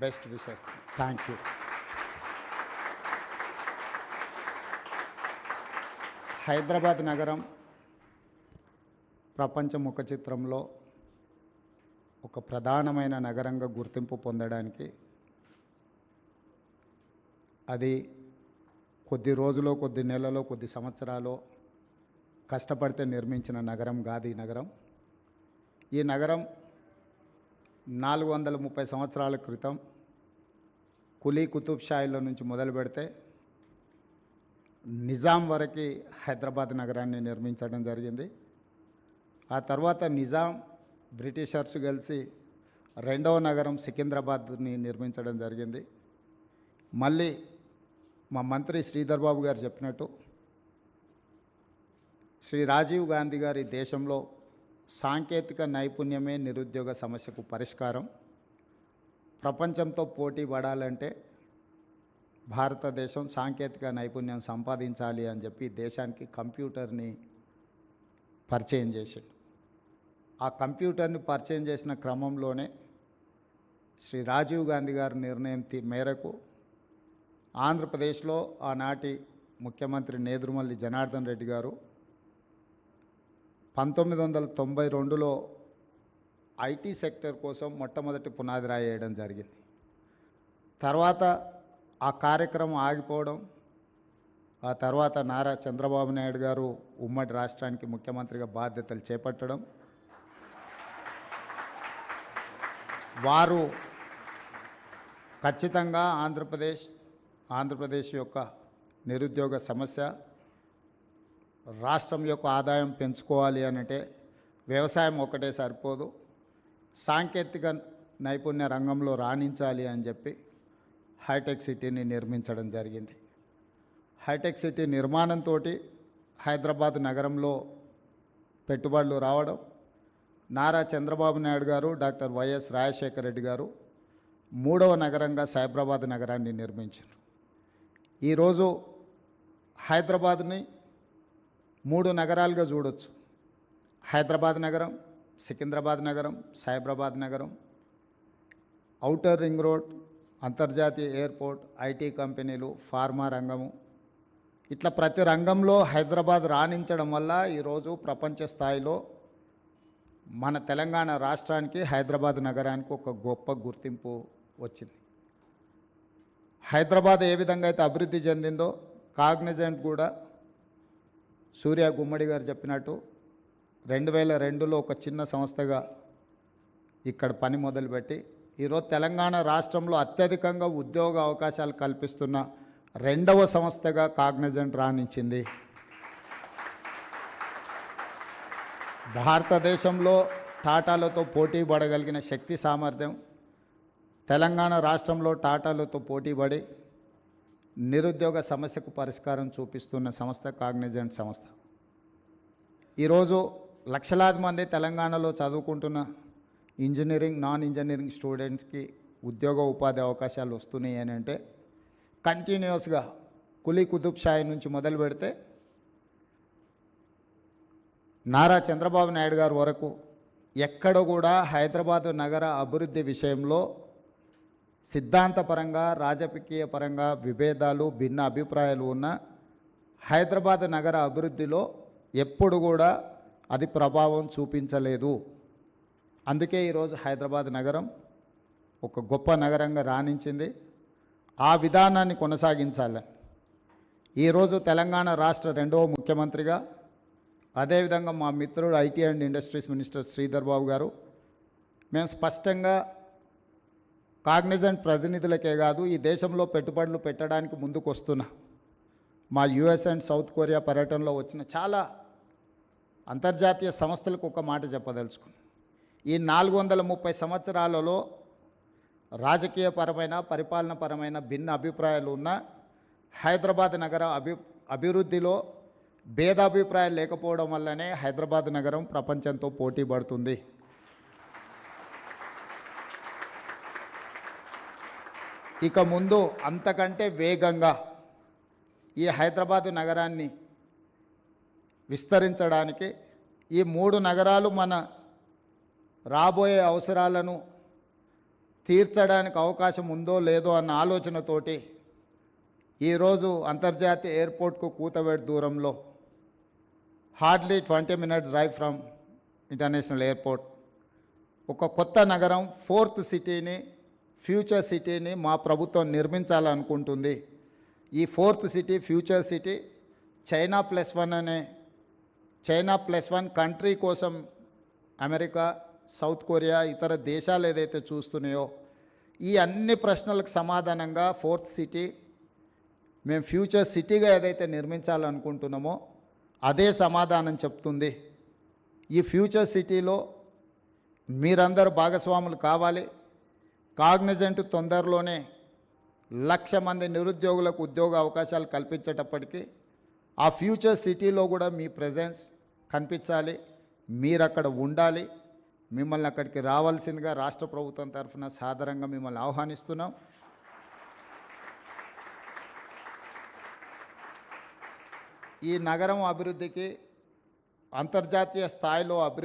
Best wishes. Thank you. Hyderabad నగరం ప్రపంచ ముఖ చిత్రంలో ఒక ప్రధానమైన నగరంగా గుర్తింపు పొందడానికి అది కొద్ది రోజులో, కొద్ది నెలలో, కొద్ది సంవత్సరాలు కష్టపడితే నిర్మించిన నగరం కాదు ఈ నగరం. ఈ నగరం 430 సంవత్సరాల క్రితం కులీ కుతుబ్ షాయిల నుంచి మొదలు పెడితే నిజాం వరకు హైదరాబాద్ నగరాన్ని నిర్మించడం జరిగింది. ఆ తర్వాత నిజాం బ్రిటిషర్స్ కలిసి రెండవ నగరం సికింద్రాబాద్ని నిర్మించడం జరిగింది. మళ్ళీ మా మంత్రి శ్రీధర్ బాబు గారు చెప్పినట్టు శ్రీ రాజీవ్ గాంధీ గారి దేశంలో సాంకేతిక నైపుణ్యమే నిరుద్యోగ సమస్యకు పరిష్కారం. ప్రపంచంతో పోటీ పడాలంటే భారతదేశం సాంకేతిక నైపుణ్యం సంపాదించాలి అని చెప్పి దేశానికి కంప్యూటర్ని పరిచయం చేసింది. ఆ కంప్యూటర్ని పరిచయం చేసిన క్రమంలోనే శ్రీ రాజీవ్ గాంధీ గారి నిర్ణయం మేరకు ఆంధ్రప్రదేశ్లో ఆనాటి ముఖ్యమంత్రి నేదురుమల్లి జనార్దన్ రెడ్డి గారు 1992లో ఐటీ సెక్టర్ కోసం మొట్టమొదటి పునాది రాయి వేయడం జరిగింది. తర్వాత ఆ కార్యక్రమం ఆగిపోవడం, ఆ తర్వాత నారా చంద్రబాబు నాయుడు గారు ఉమ్మడి రాష్ట్రానికి ముఖ్యమంత్రిగా బాధ్యతలు చేపట్టడం, వారు ఖచ్చితంగా ఆంధ్రప్రదేశ్ యొక్క నిరుద్యోగ సమస్య, రాష్ట్రం యొక్క ఆదాయం పెంచుకోవాలి అనంటే వ్యవసాయం ఒకటే సరిపోదు, సాంకేతిక నైపుణ్య రంగంలో రాణించాలి అని చెప్పి హైటెక్ సిటీని నిర్మించడం జరిగింది. హైటెక్ సిటీ నిర్మాణంతో హైదరాబాద్ నగరంలో పెట్టుబడులు రావడం, నారా చంద్రబాబు నాయుడు గారు, డాక్టర్ వైఎస్ రాజశేఖర రెడ్డి గారు మూడవ నగరంగా సైబరాబాద్ నగరాన్ని నిర్మించారు. ఈరోజు హైదరాబాద్ని 3 నగరాలుగా చూడొచ్చు. హైదరాబాద్ నగరం, సికింద్రాబాద్ నగరం, సైబరాబాద్ నగరం, ఔటర్ రింగ్ రోడ్, అంతర్జాతీయ ఎయిర్పోర్ట్, ఐటీ కంపెనీలు, ఫార్మా రంగము, ఇట్లా ప్రతి రంగంలో హైదరాబాద్ రాణించడం వల్ల ఈరోజు ప్రపంచ స్థాయిలో మన తెలంగాణ రాష్ట్రానికి, హైదరాబాద్ నగరానికి ఒక గొప్ప గుర్తింపు వచ్చింది. హైదరాబాద్ ఏ విధంగా అయితే అభివృద్ధి చెందిందో కాగ్నిజెంట్ కూడా సూర్య గుమ్మడి గారు చెప్పినట్టు 2002లో ఒక చిన్న సంస్థగా ఇక్కడ పని మొదలుపెట్టి ఈరోజు తెలంగాణ రాష్ట్రంలో అత్యధికంగా ఉద్యోగ అవకాశాలు కల్పిస్తున్న 2వ సంస్థగా కాగ్నిజెంట్ రాణించింది. భారతదేశంలో టాటాలతో పోటీ పడగలిగిన శక్తి సామర్థ్యం తెలంగాణ రాష్ట్రంలో టాటాలతో పోటీపడి నిరుద్యోగ సమస్యకు పరిష్కారం చూపిస్తున్న సంస్థ కాగ్నిజెంట్ సంస్థ. ఈరోజు లక్షలాది మంది తెలంగాణలో చదువుకుంటున్న ఇంజనీరింగ్, నాన్ ఇంజనీరింగ్ స్టూడెంట్స్కి ఉద్యోగ ఉపాధి అవకాశాలు వస్తున్నాయి అని అంటే కంటిన్యూస్గా కులీ కుతుబ్ షాయి నుంచి మొదలు పెడితే నారా చంద్రబాబు నాయుడు గారి వరకు ఎక్కడ కూడా హైదరాబాద్ నగర అభివృద్ధి విషయంలో సిద్ధాంతపరంగా, రాజకీయ పరంగా విభేదాలు, భిన్న అభిప్రాయాలు ఉన్న హైదరాబాద్ నగర అభివృద్ధిలో ఎప్పుడు కూడా అది ప్రభావం చూపించలేదు. అందుకే ఈరోజు హైదరాబాద్ నగరం ఒక గొప్ప నగరంగా రాణించింది. ఆ విధానాన్ని కొనసాగించాలని ఈరోజు తెలంగాణ రాష్ట్ర 2వ ముఖ్యమంత్రిగా, అదేవిధంగా మా మిత్రుడు IT and industries minister Sridhar Babu గారు, మేము స్పష్టంగా కాగ్నిజెంట్ ప్రతినిధులకే కాదు ఈ దేశంలో పెట్టుబడులు పెట్టడానికి ముందుకు వస్తున్న మా యుఎస్ అండ్ సౌత్ కొరియా పర్యటనలో వచ్చిన చాలా అంతర్జాతీయ సంస్థలకు ఒక మాట చెప్పదలుచుకున్నాం. ఈ 430 సంవత్సరాలలో రాజకీయపరమైన, పరిపాలనపరమైన భిన్న అభిప్రాయాలు ఉన్న హైదరాబాద్ నగర అభివృద్ధిలో భేదాభిప్రాయాలు లేకపోవడం వల్లనే హైదరాబాద్ నగరం ప్రపంచంతో పోటీ పడుతుంది. ఇక ముందు అంతకంటే వేగంగా ఈ హైదరాబాద్ నగరాన్ని విస్తరించడానికి ఈ 3 నగరాలు మన రాబోయే అవసరాలను తీర్చడానికి అవకాశం ఉందో లేదో అన్న ఆలోచనతోటి ఈరోజు అంతర్జాతీయ ఎయిర్పోర్ట్కు కూతవేటు దూరంలో hardly 20 minutes drive from international airport ఒక కొత్త నగరం ఫోర్త్ సిటీని ఫ్యూచర్ సిటీని మా ప్రభుత్వం నిర్మించాలనుకుంటుంది. ఈ fourth city future city China plus one country కోసం అమెరికా, సౌత్ కొరియా ఇతర దేశాలు ఏదైతే చూస్తున్నాయో ఈ అన్ని ప్రశ్నలకు సమాధానంగా ఫోర్త్ సిటీ మేము ఫ్యూచర్ సిటీగా ఏదైతే నిర్మించాలనుకుంటున్నామో అదే సమాధానం చెప్తుంది. ఈ ఫ్యూచర్ సిటీలో మీరందరూ భాగస్వాములు కావాలి. కాగ్నిజెంట్ తొందరలోనే 1,00,000 మంది నిరుద్యోగులకు ఉద్యోగ అవకాశాలు కల్పించేటప్పటికీ ఆ ఫ్యూచర్ సిటీలో కూడా మీ ప్రెజెన్స్ కనిపించాలి, మీరు అక్కడ ఉండాలి. మిమ్మల్ని అక్కడికి రావాల్సిందిగా రాష్ట్ర ప్రభుత్వం తరఫున సాదరంగా మిమ్మల్ని ఆహ్వానిస్తున్నాం. ఈ నగరం అభివృద్ధికి అంతర్జాతీయ స్థాయిలో అభివృద్ధి